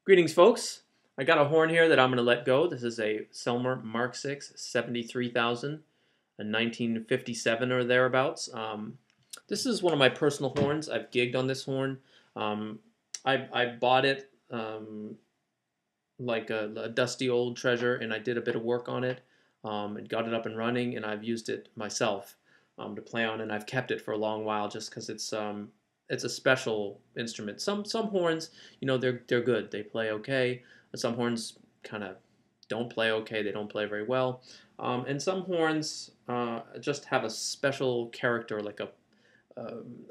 Greetings, folks. I got a horn here that I'm going to let go. This is a Selmer Mark 6 73,000, a 1957 or thereabouts. This is one of my personal horns. I've gigged on this horn. Um, I bought it like a dusty old treasure, and I did a bit of work on it and got it up and running, and I've used it myself to play on, and I've kept it for a long while just because it's a special instrument. Some horns, they're good. They play okay. Some horns kind of don't play okay. They don't play very well. And some horns just have a special character, like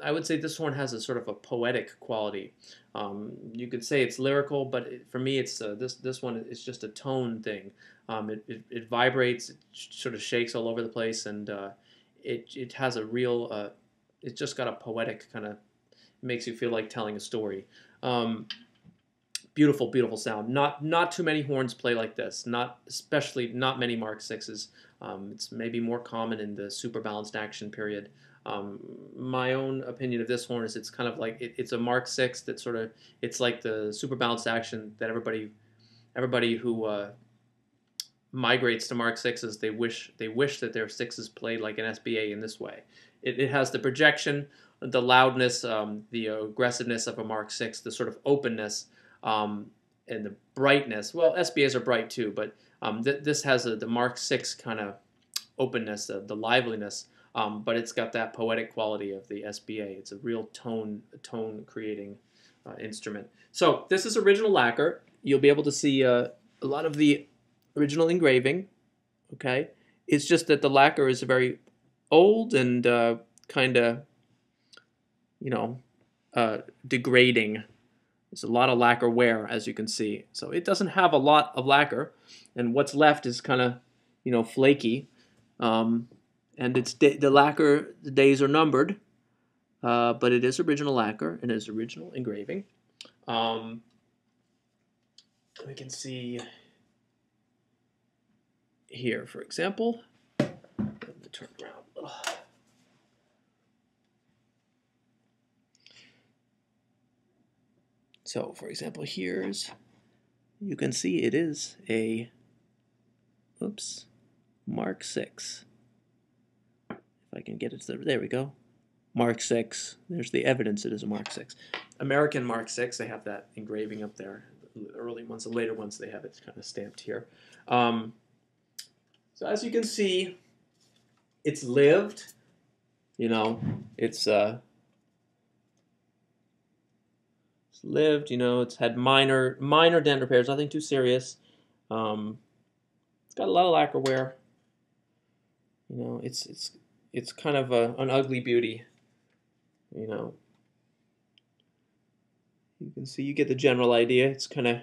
I would say this horn has a sort of a poetic quality. You could say it's lyrical, but for me, it's this one is just a tone thing. It vibrates, it sort of shakes all over the place, and it has a real. It's just got a poetic kind of makes you feel like telling a story. Um, Beautiful, beautiful sound. Not too many horns play like this. Not many Mark Sixes. It's maybe more common in the super balanced action period. My own opinion of this horn is it's kind of like it's a Mark Six that sort of it's like the super balanced action that everybody who migrates to Mark Sixes they wish that their sixes played like an SBA in this way. It has the projection, the loudness, the aggressiveness of a Mark Six, the sort of openness, and the brightness. Well, SBAs are bright too, but this has the Mark Six kind of openness, the liveliness, but it's got that poetic quality of the SBA. It's a real tone creating instrument. So this is original lacquer. You'll be able to see a lot of the original engraving. Okay, it's just that the lacquer is very old and kind of you know degrading. There's a lot of lacquer wear, as you can see. So it doesn't have a lot of lacquer, and what's left is kind of, flaky. And the lacquer, the days are numbered, but it is original lacquer and it is original engraving. Um, we can see here, for example. Let me turn around a little. So, for example, you can see it is a, Mark 6. If I can get it to there we go. Mark 6. There's the evidence it is a Mark 6. American Mark 6, they have that engraving up there. The early ones, the later ones, they have it kind of stamped here. So as you can see, it's lived. It's lived. It's had minor dent repairs, nothing too serious. It's got a lot of lacquer wear. It's kind of an ugly beauty. You can see, you get the general idea. It's kind of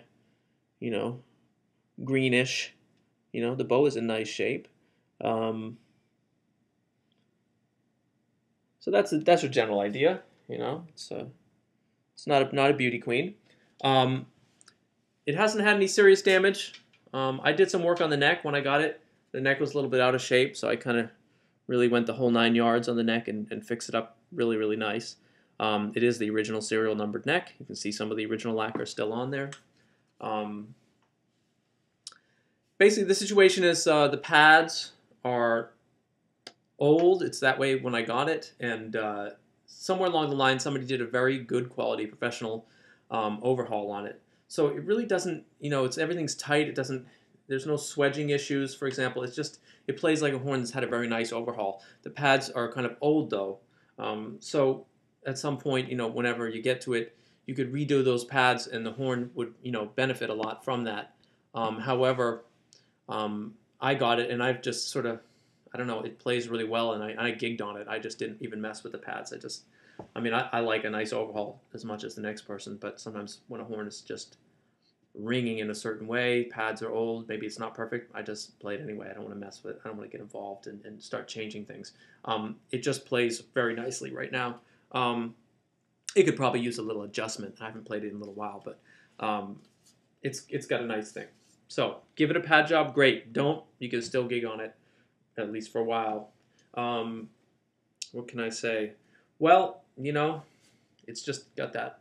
greenish. The bow is in nice shape. So that's a general idea. It's not a beauty queen. It hasn't had any serious damage. I did some work on the neck when I got it. The neck was a little bit out of shape, so I kind of really went the whole 9 yards on the neck and fixed it up really, really nice. It is the original serial numbered neck. You can see some of the original lacquer still on there. Basically, the situation is the pads are old. It's that way when I got it, and somewhere along the line, somebody did a very good quality professional overhaul on it. So it really doesn't, everything's tight. It doesn't. There's no swedging issues, for example. It plays like a horn that's had a very nice overhaul. The pads are kind of old though, so at some point, whenever you get to it, you could redo those pads, and the horn would, benefit a lot from that. However, I got it, and I've just sort of, I don't know, it plays really well, and I gigged on it. I just didn't even mess with the pads. I like a nice overhaul as much as the next person, but sometimes when a horn is just ringing in a certain way, pads are old, maybe it's not perfect, I just play it anyway. I don't want to mess with it. I don't want to get involved and start changing things. It just plays very nicely right now. It could probably use a little adjustment. I haven't played it in a little while, but it's got a nice thing. So give it a pad job, great. Don't, you can still gig on it, at least for a while. What can I say? Well, it's just got that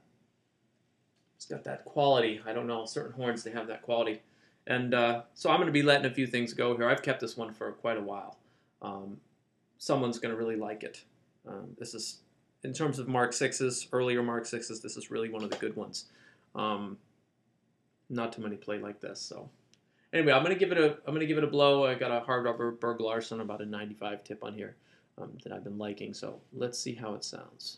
It's got that quality. I don't know, certain horns, they have that quality. And so I'm going to be letting a few things go here. I've kept this one for quite a while. Someone's going to really like it. This is, in terms of Mark 6s, earlier Mark 6s, this is really one of the good ones. Not too many play like this. So anyway, I'm going to give it a blow. I got a hard rubber Berg Larson, about a 95 tip on here that I've been liking. So let's see how it sounds.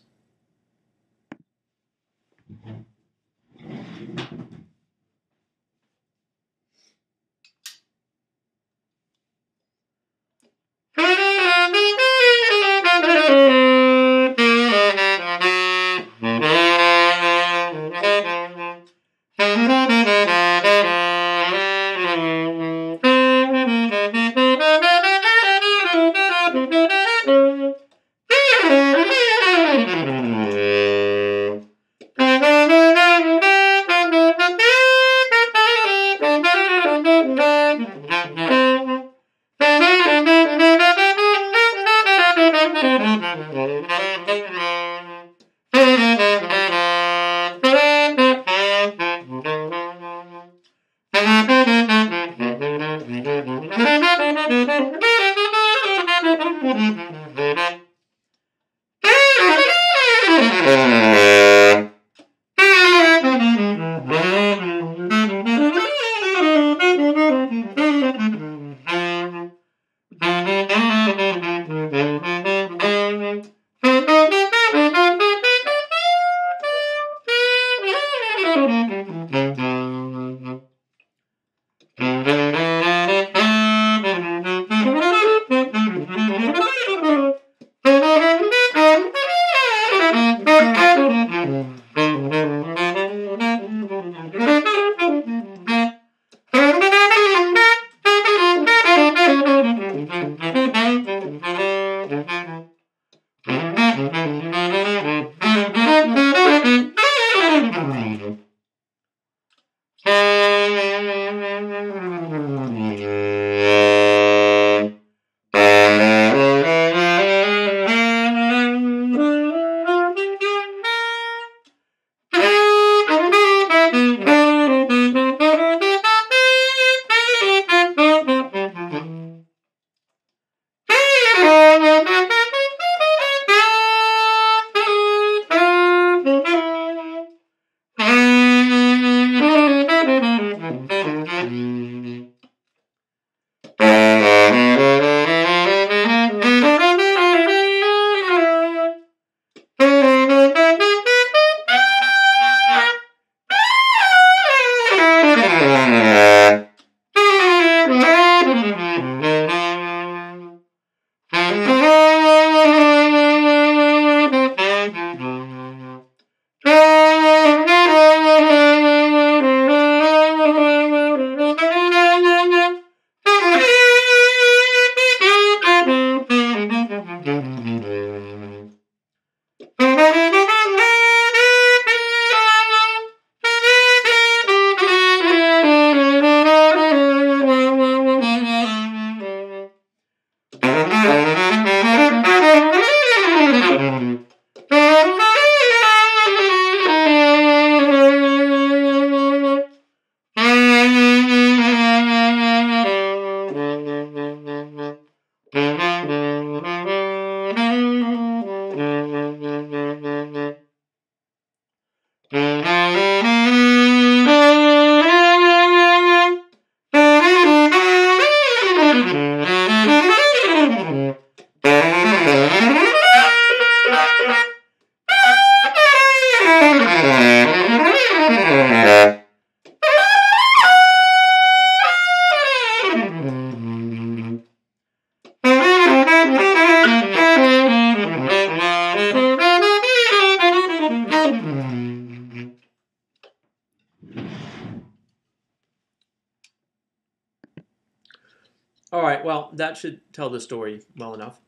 All right, well, that should tell the story well enough.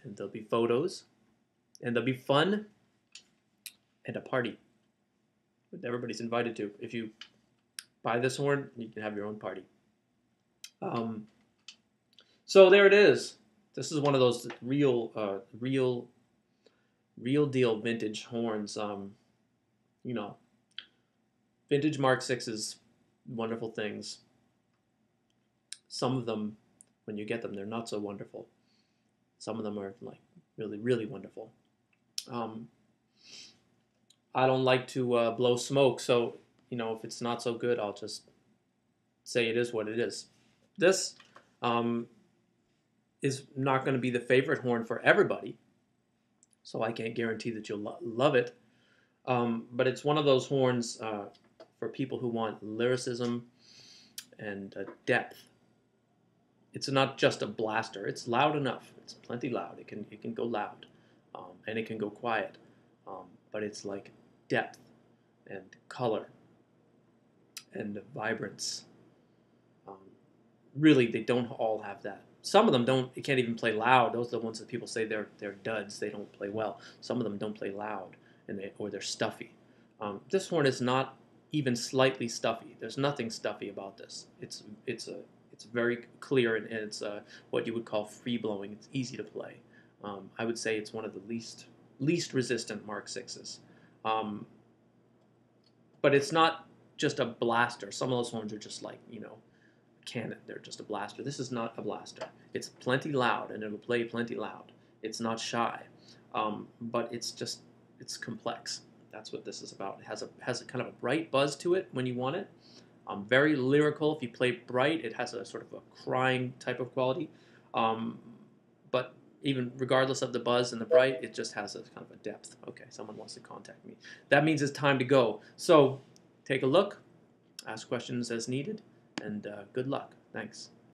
And there'll be photos, and there'll be fun, and a party that everybody's invited to. If you buy this horn, you can have your own party. So there it is. This is one of those real deal vintage horns. You know, Vintage Mark Sixes, wonderful things. Some of them, when you get them, they're not so wonderful. Some of them are like really, really wonderful. Um, I don't like to blow smoke, so if it's not so good, I'll just say it is what it is. This um, is not going to be the favorite horn for everybody, so I can't guarantee that you'll love it. But it's one of those horns for people who want lyricism and depth. It's not just a blaster. It's loud enough. It's plenty loud. It can go loud, and it can go quiet. But it's like depth and color and vibrance. Um, Really, they don't all have that. Some of them don't. They can't even play loud. Those are the ones that people say they're duds. They don't play well. Some of them don't play loud, or they're stuffy. This horn is not even slightly stuffy. There's nothing stuffy about this. It's very clear, and it's what you would call free blowing. It's easy to play. I would say it's one of the least resistant Mark Sixes. Um, but it's not just a blaster. Some of those horns are just like cannon. They're just a blaster. This is not a blaster. It's plenty loud, and it'll play plenty loud. It's not shy, but it's complex. That's what this is about. It has a kind of a bright buzz to it when you want it. Very lyrical. If you play bright, it has a sort of a crying type of quality. Um, but even regardless of the buzz and the bright, it just has a kind of a depth. Okay, someone wants to contact me. That means it's time to go. So take a look, ask questions as needed, and good luck. Thanks.